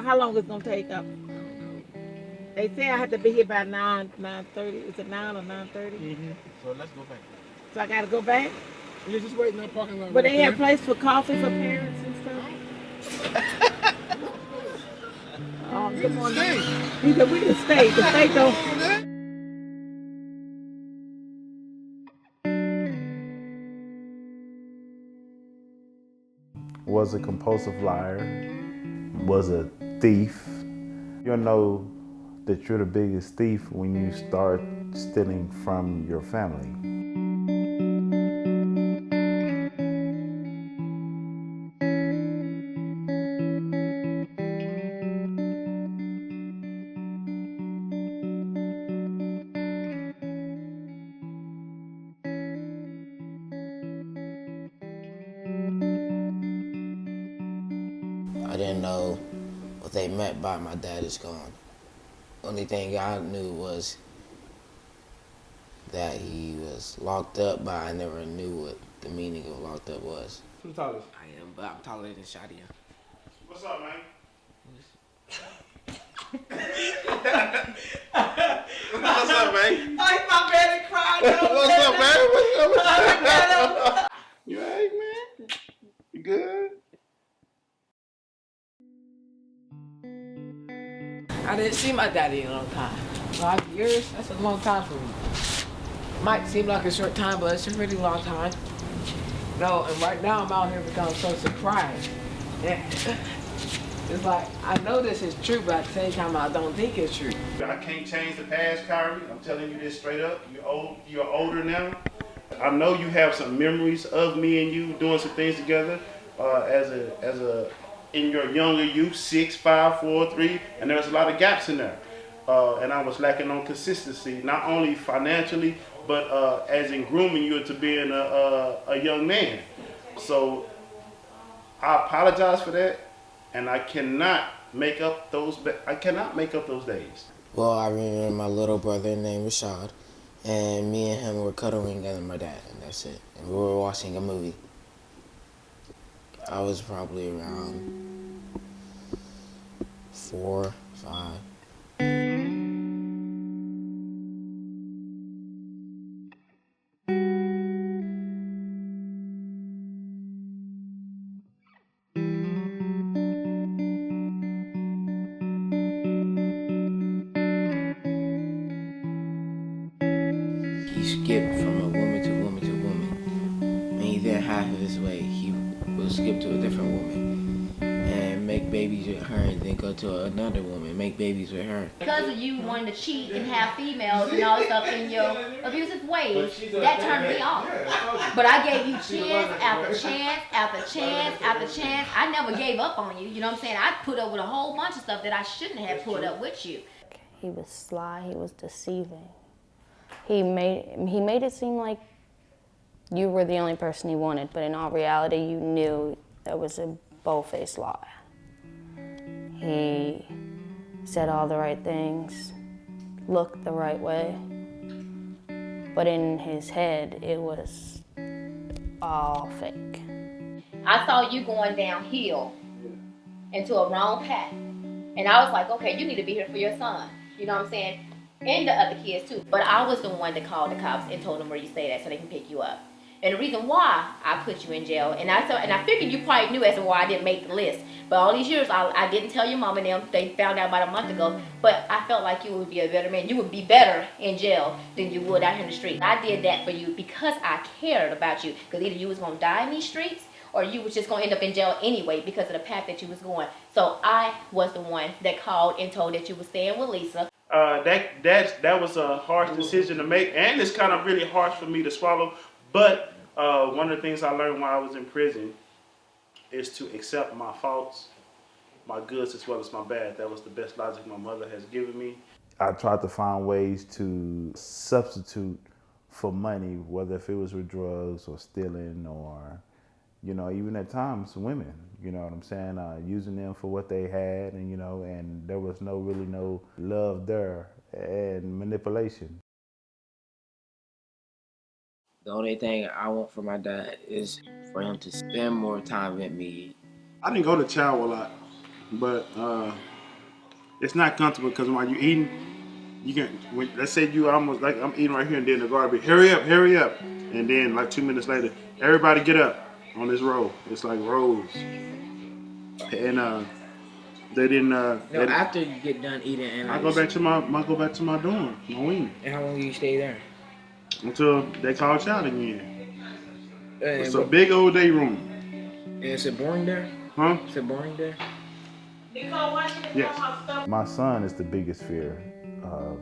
How long it's gonna take up? They say I have to be here by 9:30. Is it 9 or 9:30? So let's go back. So I gotta go back. You're just waiting in the parking lot. But right they have there. place for coffee for parents and stuff. Good morning. He said we can stay. The state don't. Was a compulsive liar, was a thief. You'll know that you're the biggest thief when you start stealing from your family. I didn't know what they meant by my dad is gone. Only thing I knew was that he was locked up, but I never knew what the meaning of locked up was. Who's tallest? I am, but I'm taller than Shadia. What's up, man? What's up, man? My belly cried. What's up, man? What's up? You alright, man? You good? I didn't see my daddy in a long time. 5 years, that's a long time for me. Might seem like a short time, but it's a really long time. No, and right now I'm out here because I'm so surprised. It's like, I know this is true, but at the same time I don't think it's true. I can't change the past, Kyrie. I'm telling you this straight up. You're older now. I know you have some memories of me and you doing some things together in your younger youth, 6, 5, 4, 3, and there's a lot of gaps in there. And I was lacking on consistency, not only financially, but as in grooming you into being a young man. So I apologize for that, and I cannot make up those days. Well, I remember my little brother named Rashad, and me and him were cuddling under my dad, and that's it. And we were watching a movie. I was probably around 4, 5. He skipped from a woman to woman to woman. When he did half of his way, he would skip to a different woman and make babies with her, and then go to another woman, make babies with her. Because of you wanting to cheat and have females and all this stuff in your abusive ways, that turned me off. But I gave you chance after chance after chance after chance. I never gave up on you. You know what I'm saying? I put up with a whole bunch of stuff that I shouldn't have put up with you. He was sly, he was deceiving. He made it seem like you were the only person he wanted, but in all reality, you knew that was a bold-faced lie. He said all the right things, looked the right way, but in his head, it was all fake. I saw you going downhill into a wrong path. And I was like, okay, you need to be here for your son. You know what I'm saying? And the other kids too. But I was the one that called the cops and told them where you stayed at so they can pick you up. And the reason why I put you in jail, and I figured you probably knew as to why I didn't make the list. But all these years, I didn't tell your mom and them. They found out about a month ago. But I felt like you would be a better man. You would be better in jail than you would out here in the street. I did that for you because I cared about you. Because either you was going to die in these streets, or you was just going to end up in jail anyway because of the path that you was going. So I was the one that called and told that you was staying with Lisa. That was a harsh decision to make, and it's kind of really harsh for me to swallow. But one of the things I learned while I was in prison is to accept my faults, my goods as well as my bad. That was the best logic my mother has given me. I tried to find ways to substitute for money, whether if it was with drugs or stealing or, you know, even at times women, you know what I'm saying, using them for what they had, and, you know, and there was really no love there, and manipulation. The only thing I want for my dad is for him to spend more time with me. I didn't go to child a lot. but it's not comfortable because while you eating, you can. Let's say you almost like I'm eating right here, and then the guard be hurry up, and then like 2 minutes later, everybody get up on this roll. It's like rolls, and they didn't. No, after you get done eating, and I go back to my dorm, my wing, And how long do you stay there? until they call us out again. It's a And big old day room, is it boring there? huh? Is it boring there? Yes. My son is the biggest fear of,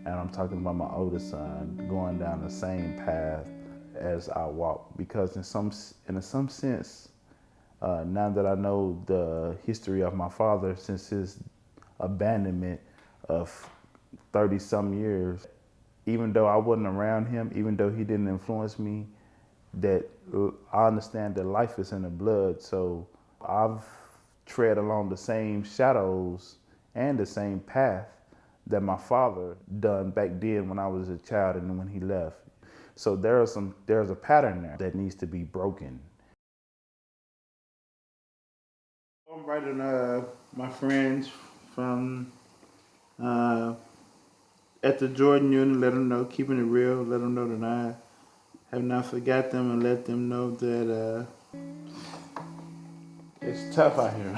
and I'm talking about my oldest son, going down the same path as I walk. Because in some sense, now that I know the history of my father since his abandonment of 30-some years, even though I wasn't around him, even though he didn't influence me, that I understand that life is in the blood. So I've tread along the same shadows and the same path that my father done back then when I was a child and when he left. So there's a pattern there that needs to be broken. I'm writing my friends from at the Jordan Union, let them know, keeping it real, let them know that I have not forgot them and let them know that it's tough out here.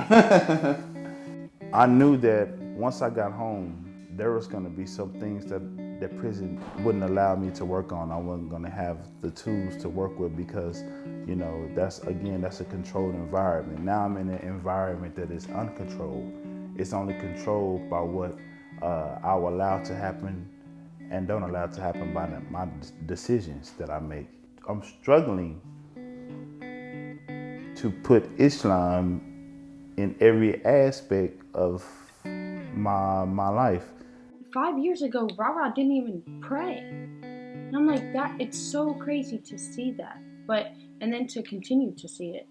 I knew that once I got home, there was going to be some things that prison wouldn't allow me to work on. I wasn't going to have the tools to work with because, that's a controlled environment. Now I'm in an environment that is uncontrolled. It's only controlled by what I'll allow to happen and don't allow to happen by my decisions that I make. I'm struggling to put Islam in every aspect of my life. 5 years ago, Rara didn't even pray. And I'm like, it's so crazy to see that. And then to continue to see it.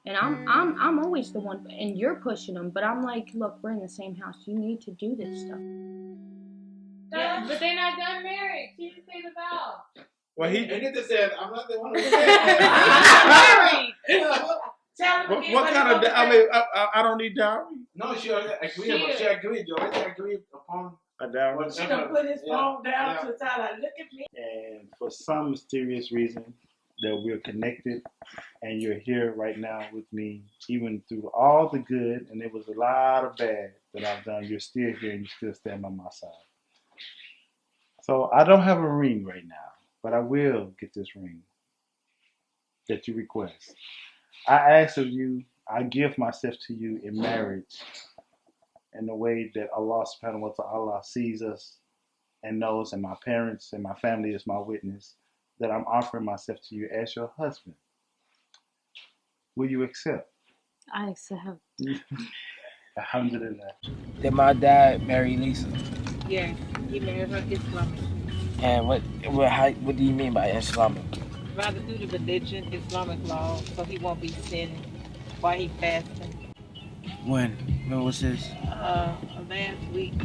And I'm always the one, and you're pushing them, but I'm like, look, we're in the same house. You need to do this stuff. Yeah, but they're not done married. She didn't say the vow. Well, he need to say, I'm not the one who said Married. Tell him again what kind of? I don't need dowry. No, she already agreed. She agreed. You already agreed upon A dowry. She done put his phone down to tell her, look at me. And for some mysterious reason, that we're connected, and you're here right now with me, even through all the good, and there was a lot of bad that I've done. You're still here, and you still stand on my side. So I don't have a ring right now, but I will get this ring that you request. I ask of you, I give myself to you in marriage in the way that Allah subhanahu wa ta'ala sees us and knows, and my parents and my family is my witness, that I'm offering myself to you as your husband. Will you accept? I accept. Alhamdulillah. Did my dad marry Lisa? Yes, he married her Islamic. And what do you mean by Islamic? Rather do the religion, Islamic law, so he won't be sinning while he fasting. When was this? Last week.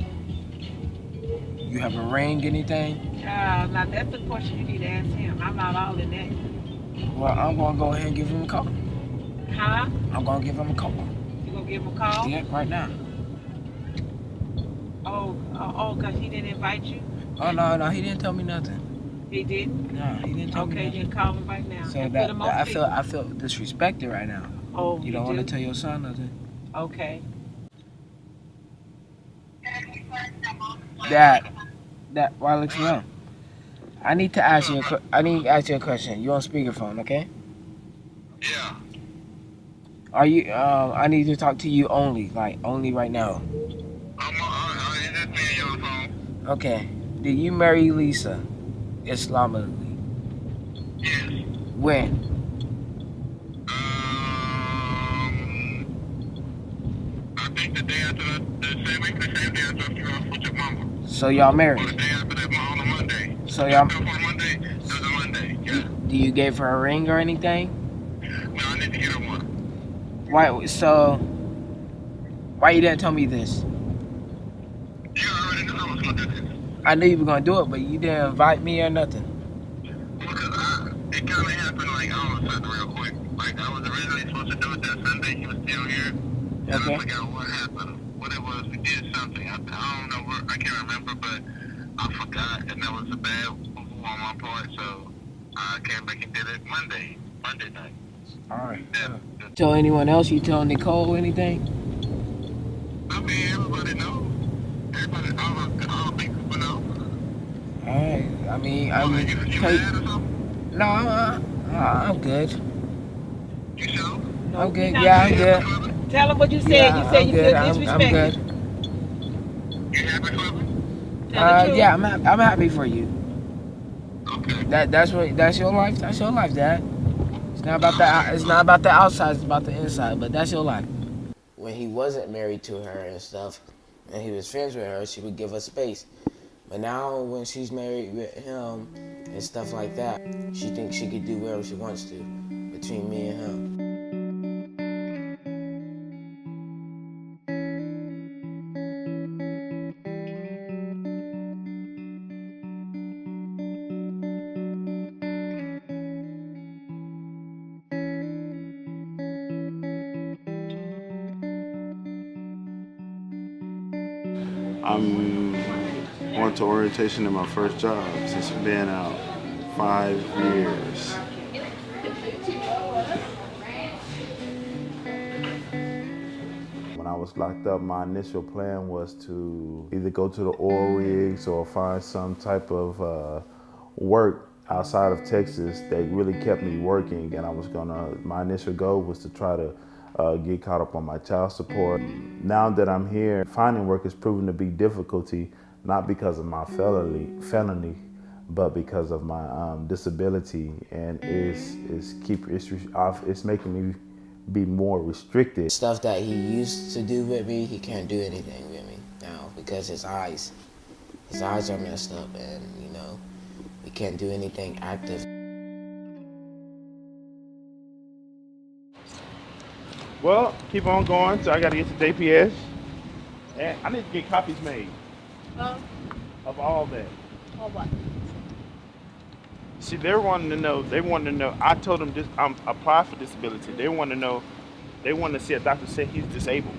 You have a ring, anything? Now that's the question you need to ask him. I'm not all in that. Well, I'm gonna go ahead and give him a call. Huh? I'm gonna give him a call. You gonna give him a call? Yeah, right now. Oh, cause he didn't invite you? Oh no, he didn't tell me nothing. He did? No, he didn't tell me Okay, nothing. you can call him right now. So and put him on I speaker. feel disrespected right now. Oh, You don't want to tell your son nothing. Okay. Dad, why look you up? I need to ask you a question. You on speakerphone, okay? Yeah. Are you? I need to talk to you only right now. It's just me and you on the phone. Okay. Did you marry Lisa Islamically? Yes. When? I think the day after the same day after you with your mama. So y'all Or married? the day after that, on a Monday. So y'all? On a Monday, it was a Monday. Yeah. Do you give her a ring or anything? No, I need to get her one. Why? So why you didn't tell me this? You already knew I was gonna do this. I knew you were gonna do it, but you didn't invite me or nothing. Because it kind of happened like all of a sudden real quick. Like I was originally supposed to do it that Sunday. He was still here. And Okay. I forgot what happened. What it was, we did something. I don't know, I can't remember, but I forgot, and that was a bad move on my part, so I came back and did it Monday night. All right. Yeah. Tell anyone else? You tell Nicole anything? I mean, everybody knows. Everybody, all the big people know. All right. I mean, You tell you, mad or something? no, I'm good. You sure? I'm good. not Yeah, I'm good. good. Tell him what you said. Yeah, You said I'm you good. feel I'm disrespected. good. You happy for me? Tell the truth. Yeah, I'm happy for you. Okay. That's your life. That's your life, Dad. It's not about the outside. It's about the inside. But that's your life. When he wasn't married to her and stuff, and he was friends with her, she would give us space. But now when she's married with him and stuff like that, she thinks she could do whatever she wants to between me and him. I'm going to orientation in my first job since being out 5 years. When I was locked up, my initial plan was to either go to the oil rigs or find some type of work outside of Texas that really kept me working. And my initial goal was to try to get caught up on my child support. Now that I'm here, finding work has proven to be difficulty, not because of my felony, but because of my disability, and it's making me be more restricted. Stuff that he used to do with me, he can't do anything with me now because his eyes are messed up, and we can't do anything active. Well, keep on going. So I got to get to DPS, and I need to get copies made of all that. Or what? See, they wanted to know. I told them this. I'm applied for disability. They want to know. They want to see a doctor say he's disabled.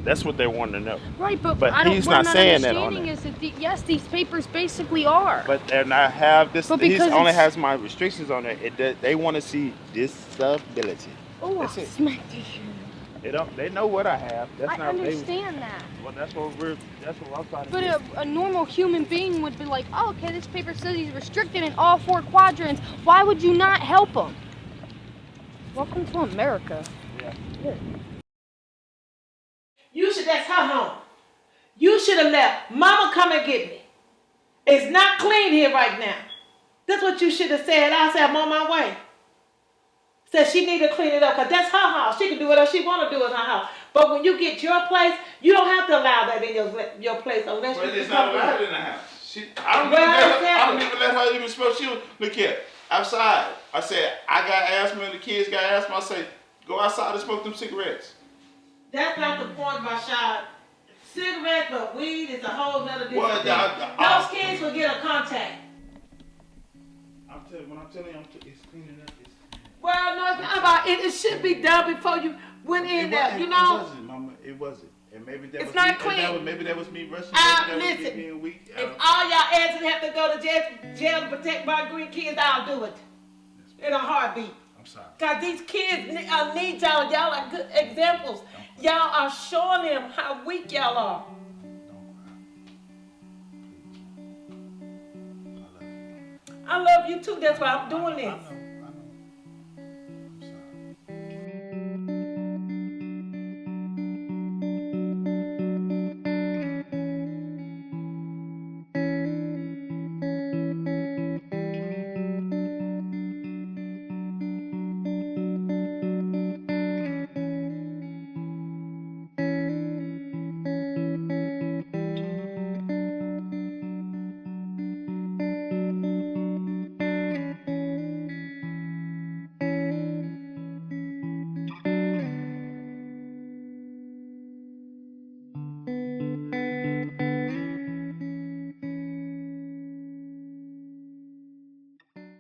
That's what they want to know. Right, but he's not saying that on understanding it. is that yes, these papers basically are. But and I have this. But He because only it's- has my restrictions on it. They want to see disability. Oh, That's I it. smacked you. They don't. They know what I have. That's I not. understand that. Well, that's what I'm trying to But do. a normal human being would be like, oh, okay, this paper says he's restricted in all 4 quadrants. Why would you not help him? Welcome to America. Yeah. That's her home. You should have left. Mama, come and get me. It's not clean here right now. That's what you should have said. I said, I'm on my way. Said she need to clean it up because that's her house. She can do whatever she want to do in her house. But when you get your place, you don't have to allow that in your place unless But you it's not allowed in the house. I don't even let her even smoke. Look here, outside. I said, I got asthma and the kids got asthma. I say, go outside and smoke them cigarettes. That's not the point, Rashad. Cigarettes, but weed is a whole nother deal. Well, those kids will get a contact. When I'm telling you, it's cleaning up. Well, no, it's not about it. It should be done before you went in there. You know. It wasn't, Mama. It wasn't. And maybe that it's was not me. clean. Maybe that was me rushing. Listen, was me being weak. If all y'all answers have to go to jail to protect my green kids, I'll do it in a heartbeat. I'm sorry. Cause these kids need y'all. Y'all are good examples. Y'all are showing them how weak y'all are. I love you too. That's why I'm doing this.